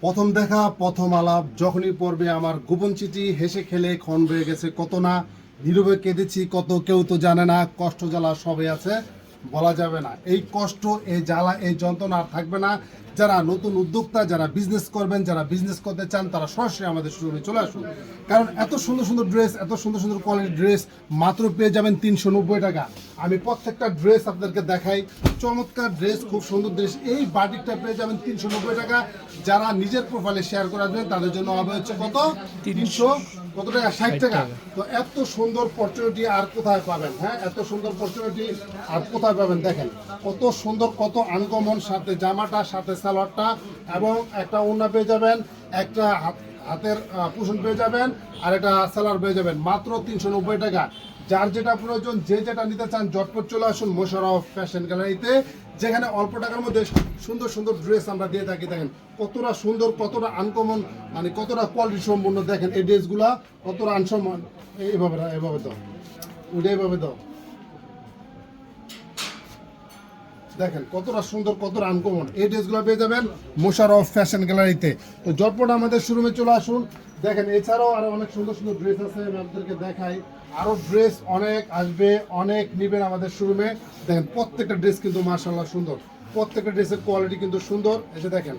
প্রথম দেখা প্রথম আলাপ যখনই পড়বে আমার গোপন চিঠি হেসে খেলে ক্ষণ বয়ে গেছে কত না নীরবে কেঁদেছি কত কেউ তো জানে না কষ্ট জ্বালা সবে আছে বলা যাবে না এই কষ্ট এই জ্বালা এই যন্ত্রণা আর থাকবে না যারা নতুন উদ্যোক্তা যারা বিজনেস করবেন যারা বিজনেস করতে চান তারা সরাসরি আমাদের শোরুমে চলে আসুন কারণ এত সুন্দর সুন্দর ড্রেস এত সুন্দর সুন্দর কোয়ালিটির ড্রেস মাত্র পেয়ে যাবেন 390 টাকা আমি প্রত্যেকটা ড্রেস আপনাদেরকে দেখাই চমৎকার ড্রেস খুব সুন্দর ড্রেস এই বাটিকটা পেয়ে যাবেন 390 টাকা যারা নিজের প্রোফাইলে শেয়ার করে আসবেন তাদের জন্য হবে হচ্ছে কত 300 কত টাকা 60 টাকা তো এত সুন্দর অপরচুনিটি আর কোথায় পাবেন হ্যাঁ এত সুন্দর অপরচুনিটি আর কোথায় পাবেন দেখেন কত সুন্দর কত আনকমন সাথে জামাটা সাথে সালোয়ারটা এবং একটা ওড়না পেয়ে যাবেন একটা হাতের কুশন পেয়ে যাবেন আর একটা সালোয়ার পেয়ে যাবেন মাত্র 390 টাকা যার যেটা প্রয়োজন যে যেটা নিতে চান ঝটপট চলে আসুন মোশাররফ ফ্যাশন গ্যালারিতে যেখানে অল্প টাকার মধ্যে সুন্দর সুন্দর ড্রেস আমরা দিয়ে থাকি দেখেন কতটা সুন্দর কতটা আনকমন মানে কতটা কোয়ালিটি সম্পূর্ণ দেখেন এই ড্রেসগুলা কতটা আনসম্মান এইভাবে দাও ওইটা এইভাবে দাও দেখেন কতটা সুন্দর কতটা আনকমন এই ড্রেসগুলো পেয়ে যাবেন মোশাররফ ফ্যাশন গ্যালারিতে তো ঝটপট আমাদের শোরুমে চলে আসুন দেখেন এছাড়াও আরো অনেক সুন্দর সুন্দর ড্রেস আছে আমি আপনাদেরকে দেখাই আরো ড্রেস অনেক আসবে অনেক নেবেন আমাদের শোরুমে দেখেন প্রত্যেকটা ড্রেস কিন্তু মাশাআল্লাহ সুন্দর প্রত্যেকটা ড্রেসের কোয়ালিটি কিন্তু সুন্দর এই যে দেখেন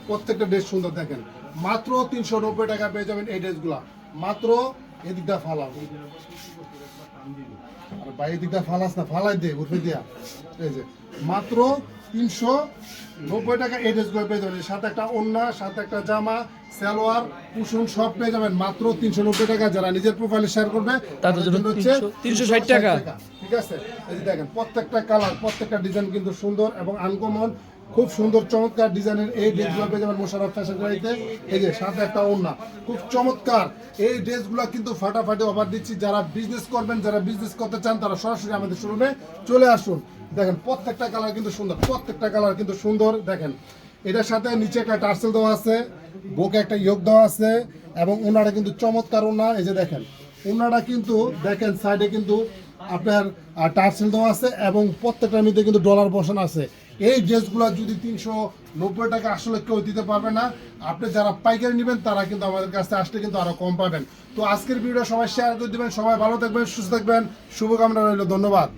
প্রত্যেকটা ড্রেস সুন্দর দেখেন মাত্র 390 টাকা পেয়ে যাবেন এই ড্রেসগুলা মাত্র এদিকটা ফালাও আর বাইরের দিকটা ফালাস না ফালাই দে উঠে দিয়া এই যে মাত্র 390 টাকা এই ড্রেসগুলো পেয়ে যাবেন সাথে একটা ওড়না সাথে একটা জামা সালোয়ার কুশন সব পেয়ে যাবেন মাত্র 390 টাকা যারা নিজের প্রোফাইলে শেয়ার করবে তাদের জন্য হচ্ছে 360 টাকা ঠিক আছে এই যে দেখেন প্রত্যেকটা কালার প্রত্যেকটা ডিজাইন কিন্তু সুন্দর এবং আনকমন খুব সুন্দর চমৎকার ডিজাইনের এই ড্রেসগুলো পেয়ে যাবেন মোশাররফ ফ্যাশন গ্যালারিতে এই যে সাথে একটা ওড়না খুব চমৎকার এই ড্রেসগুলো কিন্তু ফাটাফাটি অফার দিচ্ছি যারা বিজনেস করবেন যারা বিজনেস করতে চান তারা সরাসরি আমাদের শোরুমে চলে আসুন দেখেন প্রত্যেকটা কালার কিন্তু সুন্দর প্রত্যেকটা কালার কিন্তু সুন্দর দেখেন এটার সাথে নিচে একটা টার্সেল দেওয়া আছে বুকে একটা ইয়োগ দেওয়া আছে এবং ওনাটা কিন্তু চমৎকার ওনা এই যে দেখেন ওনাটা কিন্তু দেখেন সাইডে কিন্তু আপনার টার্সেল দেওয়া আছে এবং প্রত্যেকটার মধ্যে কিন্তু ডলার বসানো আছে এই ড্রেসগুলো যদি 390 টাকা আসলে কেউ দিতে পারবে না আপনি যারা পাইকারি নেবেন তারা কিন্তু আমাদের কাছে আসলে কিন্তু আরো কম পাবেন তো আজকের ভিডিওটা সবাই শেয়ার করে দিবেন সবাই ভালো থাকবেন সুস্থ থাকবেন শুভকামনা রইল ধন্যবাদ।